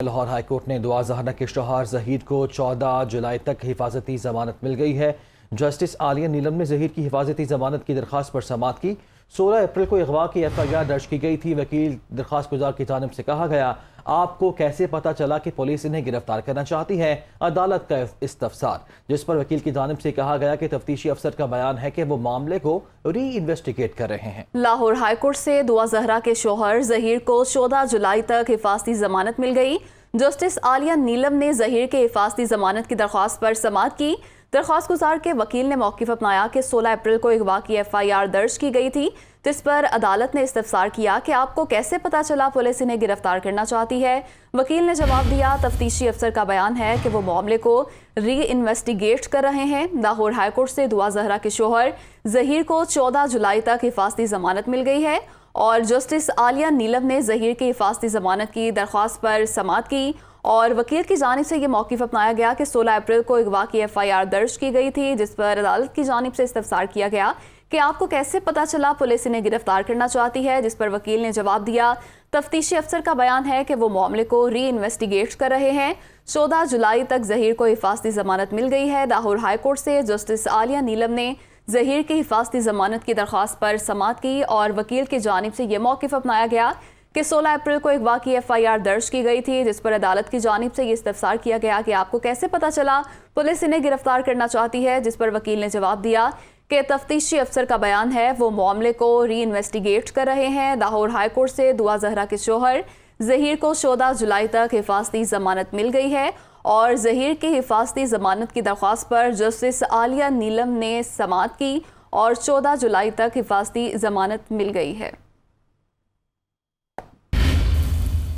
Lahore high court ने दुआ ज़हरा के शौहर ज़हीर को 14 जुलाई तक हिफाजती ज़मानत मिल गई है। जस्टिस आलिया नीलम ने ज़हीर की हिफाजती ज़मानत की दरख्वास्त पर समाअत की। 16 अप्रैल को अगवा की FIR दर्ज की गई थी। वकील दरख्वास्त गुजार की जानिब से कहा गया, आपको कैसे पता चला कि पुलिस इन्हें गिरफ्तार करना चाहती है? अदालत का इस्तफसार, जिस पर वकील की जानिब से कहा गया कि तफ्तीशी अफसर का बयान है कि वो मामले को री इन्वेस्टिगेट कर रहे हैं। लाहौर हाईकोर्ट से दुआ ज़हरा के शौहर ज़हीर को 14 जुलाई तक हिफाजती ज़मानत मिल गई। जस्टिस आलिया नीलम ने ज़हीर के हिफाजती ज़मानत की दरख्वास्त पर समाअत की। दरख्वास्त गुजार के वकील ने मौक़िफ़ अपनाया कि 16 अप्रैल को अगवा की FIR दर्ज की गई थी, जिस पर अदालत ने इस्तफसार किया कि आपको कैसे पता चला पुलिस इन्हें गिरफ्तार करना चाहती है। वकील ने जवाब दिया, तफ्तीशी अफसर का बयान है कि वो मामले को री इन्वेस्टिगेट कर रहे हैं। लाहौर हाईकोर्ट से दुआ ज़हरा के शौहर ज़हीर को 14 जुलाई तक हिफाजती ज़मानत मिल गई है और जस्टिस आलिया नीलम ने ज़हीर की हिफाजती ज़मानत की दरख्वास्त पर समाअत की और वकील की जानिब से ये मौक़िफ़ अपनाया गया कि 16 अप्रैल को अगवा की FIR दर्ज की गई थी, जिस पर अदालत की जानिब से इस्तफसार किया गया कि आपको कैसे पता चला पुलिस इन्हें गिरफ्तार करना चाहती है। जिस पर वकील ने जवाब दिया, तफ्तीशी अफसर का बयान है कि वो मामले को री इन्वेस्टिगेट कर रहे हैं। 14 जुलाई तक ज़हीर को हिफाजती ज़मानत मिल गई है। लाहौर हाईकोर्ट से जस्टिस आलिया नीलम ने ज़हीर की हिफाजती ज़मानत की दरख्वास्त पर समाअत की और वकील की जानिब से ये मौक़िफ़ अपनाया गया कि 16 अप्रैल को अगवा की FIR दर्ज की गई थी, जिस पर अदालत की जानिब से ये इस्तफसार किया गया कि आपको कैसे पता चला पुलिस इन्हें गिरफ्तार करना चाहती है। जिस पर वकील ने जवाब दिया कि तफ्तीशी अफसर का बयान है वो मामले को री इन्वेस्टिगेट कर रहे हैं। लाहौर हाईकोर्ट से दुआ ज़हरा के शौहर ज़हीर को 14 जुलाई तक हिफाजती ज़मानत मिल गई है और ज़हीर की हिफाजती ज़मानत की दरख्वास्त पर जस्टिस आलिया नीलम ने समाअत की और 14 जुलाई तक हिफाजती ज़मानत मिल गई है।